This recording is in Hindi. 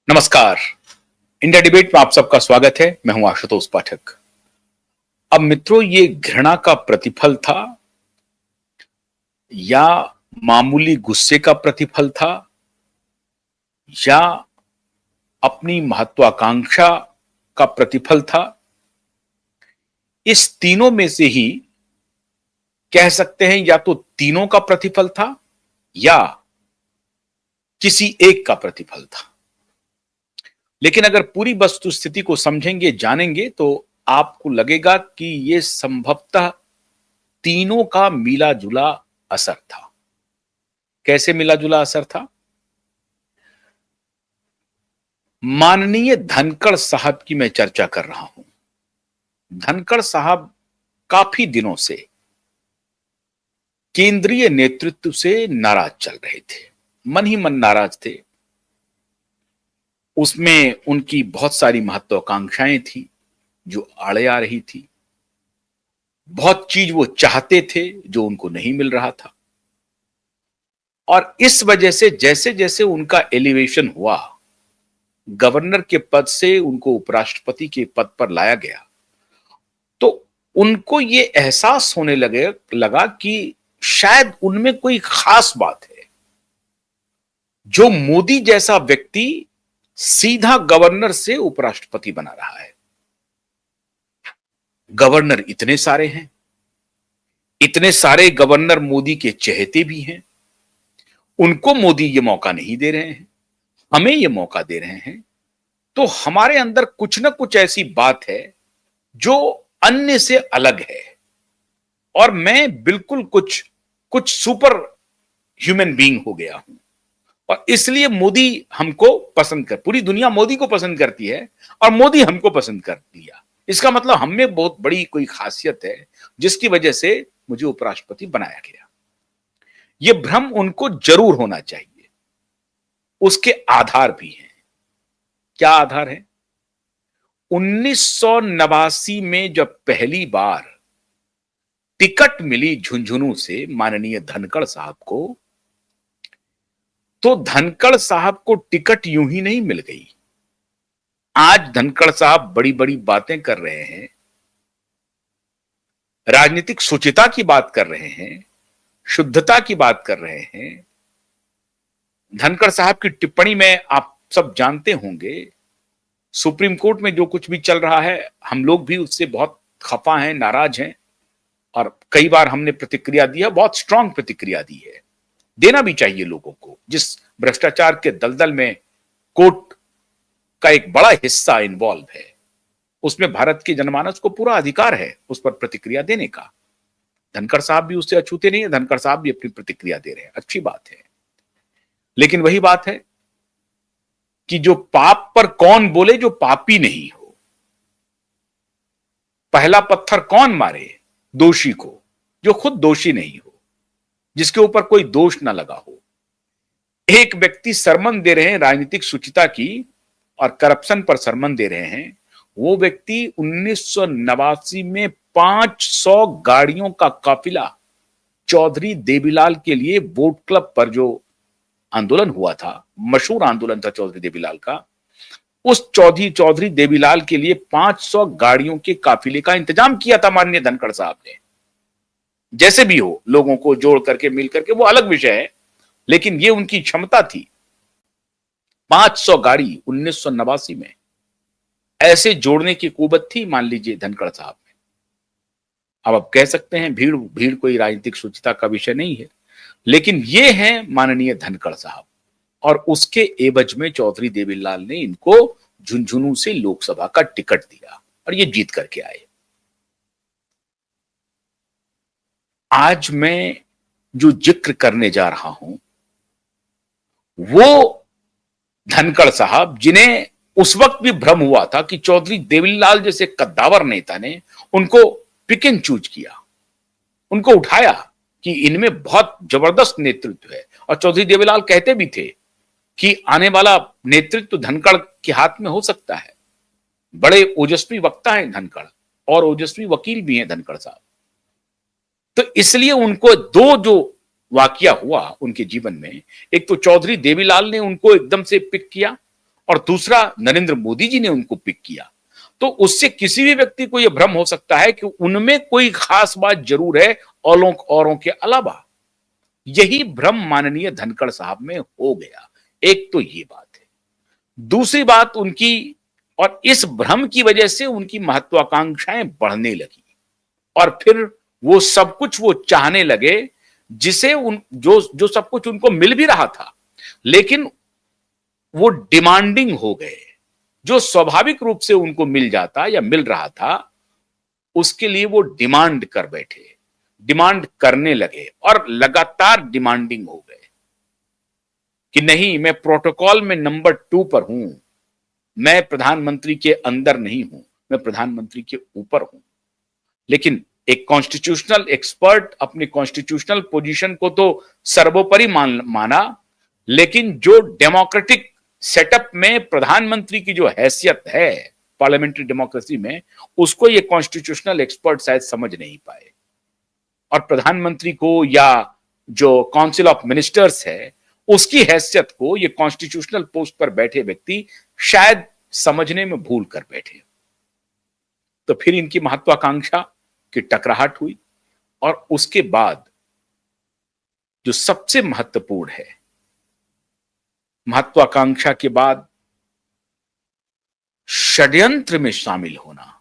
नमस्कार। इंडिया डिबेट में आप सबका स्वागत है। मैं हूं आशुतोष पाठक। अब मित्रों, ये घृणा का प्रतिफल था या मामूली गुस्से का प्रतिफल था या अपनी महत्वाकांक्षा का प्रतिफल था? इस तीनों में से ही कह सकते हैं, या तो तीनों का प्रतिफल था या किसी एक का प्रतिफल था। लेकिन अगर पूरी वस्तुस्थिति को समझेंगे, जानेंगे, तो आपको लगेगा कि यह संभवतः तीनों का मिला जुला असर था। कैसे मिला जुला असर था? माननीय धनखड़ साहब की मैं चर्चा कर रहा हूं। धनखड़ साहब काफी दिनों से केंद्रीय नेतृत्व से नाराज चल रहे थे, मन ही मन नाराज थे। उसमें उनकी बहुत सारी महत्वाकांक्षाएं थी जो आड़े आ रही थी। बहुत चीज वो चाहते थे जो उनको नहीं मिल रहा था। और इस वजह से जैसे जैसे उनका एलिवेशन हुआ, गवर्नर के पद से उनको उपराष्ट्रपति के पद पर लाया गया, तो उनको ये एहसास होने लगा कि शायद उनमें कोई खास बात है जो मोदी जैसा व्यक्ति सीधा गवर्नर से उपराष्ट्रपति बना रहा है। गवर्नर इतने सारे हैं, इतने सारे गवर्नर मोदी के चहेते भी हैं। उनको मोदी ये मौका नहीं दे रहे हैं, हमें ये मौका दे रहे हैं। तो हमारे अंदर कुछ ना कुछ ऐसी बात है जो अन्य से अलग है। और मैं बिल्कुल कुछ सुपर ह्यूमन बीइंग हो गया हूं, और इसलिए मोदी हमको पसंद पूरी दुनिया मोदी को पसंद करती है और मोदी हमको पसंद कर दिया। इसका मतलब हम में बहुत बड़ी कोई खासियत है जिसकी वजह से मुझे उपराष्ट्रपति बनाया गया। यह भ्रम उनको जरूर होना चाहिए। उसके आधार भी हैं। क्या आधार है? 1989 में जब पहली बार टिकट मिली झुंझुनू से माननीय धनखड़ साहब को, तो धनखड़ साहब को टिकट यूं ही नहीं मिल गई। आज धनखड़ साहब बड़ी बड़ी बातें कर रहे हैं, राजनीतिक शुचिता की बात कर रहे हैं, शुद्धता की बात कर रहे हैं। धनखड़ साहब की टिप्पणी में आप सब जानते होंगे, सुप्रीम कोर्ट में जो कुछ भी चल रहा है, हम लोग भी उससे बहुत खफा हैं, नाराज हैं, और कई बार हमने प्रतिक्रिया दी है, बहुत स्ट्रांग प्रतिक्रिया दी है। देना भी चाहिए लोगों को। जिस भ्रष्टाचार के दलदल में कोर्ट का एक बड़ा हिस्सा इन्वॉल्व है, उसमें भारत के जनमानस को पूरा अधिकार है उस पर प्रतिक्रिया देने का। धनखड़ साहब भी उससे अछूते नहीं है। धनखड़ साहब भी अपनी प्रतिक्रिया दे रहे हैं, अच्छी बात है। लेकिन वही बात है कि जो पाप पर कौन बोले जो पापी नहीं हो। पहला पत्थर कौन मारे? दोषी को, जो खुद दोषी नहीं हो, जिसके ऊपर कोई दोष ना लगा हो। एक व्यक्ति सरमन दे रहे हैं राजनीतिक शुचिता की और करप्शन पर सरमन दे रहे हैं। वो व्यक्ति 1989 में 500 गाड़ियों का काफिला चौधरी देवीलाल के लिए वोट क्लब पर जो आंदोलन हुआ था, मशहूर आंदोलन था चौधरी देवीलाल का, उस चौधरी देवीलाल के लिए 500 गाड़ियों के काफिले का इंतजाम किया था माननीय धनखड़ साहब ने। जैसे भी हो, लोगों को जोड़ करके मिल करके, वो अलग विषय है, लेकिन ये उनकी क्षमता थी। 500 गाड़ी 1989 में ऐसे जोड़ने की कुवत थी, मान लीजिए धनखड़ साहब में। अब आप कह सकते हैं भीड़ कोई राजनीतिक शुचिता का विषय नहीं है, लेकिन ये है माननीय धनखड़ साहब। और उसके एवज में चौधरी देवीलाल ने इनको झुंझुनू से लोकसभा का टिकट दिया और ये जीत करके आए। आज मैं जो जिक्र करने जा रहा हूं वो धनखड़ साहब, जिन्हें उस वक्त भी भ्रम हुआ था कि चौधरी देवीलाल जैसे कद्दावर नेता ने उनको पिक एंड चूज किया, उनको उठाया कि इनमें बहुत जबरदस्त नेतृत्व है। और चौधरी देवीलाल कहते भी थे कि आने वाला नेतृत्व धनखड़ के हाथ में हो सकता है। बड़े ओजस्वी वक्ता हैं धनखड़, और ओजस्वी वकील भी हैं धनखड़ साहब। तो इसलिए उनको दो जो वाकया हुआ उनके जीवन में, एक तो चौधरी देवीलाल ने उनको एकदम से पिक किया, और दूसरा नरेंद्र मोदी जी ने उनको पिक किया, तो उससे किसी भी व्यक्ति को यह भ्रम हो सकता है कि उनमें कोई खास बात जरूर है औरों के अलावा। यही भ्रम माननीय धनखड़ साहब में हो गया। एक तो ये बात है। दूसरी बात उनकी, और इस भ्रम की वजह से उनकी महत्वाकांक्षाएं बढ़ने लगी और फिर वो सब कुछ वो चाहने लगे जिसे उन जो जो सब कुछ उनको मिल भी रहा था, लेकिन वो डिमांडिंग हो गए। जो स्वाभाविक रूप से उनको मिल जाता या मिल रहा था, उसके लिए वो डिमांड कर बैठे, डिमांड करने लगे और लगातार डिमांडिंग हो गए कि नहीं, मैं प्रोटोकॉल में नंबर 2 पर हूं, मैं प्रधानमंत्री के अंदर नहीं हूं, मैं प्रधानमंत्री के ऊपर हूं। लेकिन एक कॉन्स्टिट्यूशनल एक्सपर्ट अपनी कॉन्स्टिट्यूशनल पोजीशन को तो सर्वोपरि माना, लेकिन जो डेमोक्रेटिक सेटअप में प्रधानमंत्री की जो हैसियत है पार्लियामेंट्री डेमोक्रेसी में, उसको ये कॉन्स्टिट्यूशनल एक्सपर्ट शायद समझ नहीं पाए। और प्रधानमंत्री को या जो काउंसिल ऑफ मिनिस्टर्स है उसकी हैसियत को ये कॉन्स्टिट्यूशनल पोस्ट पर बैठे व्यक्ति शायद समझने में भूल कर बैठे। तो फिर इनकी महत्वाकांक्षा की टकराहट हुई और उसके बाद जो सबसे महत्वपूर्ण है, महत्वाकांक्षा के बाद षड्यंत्र में शामिल होना।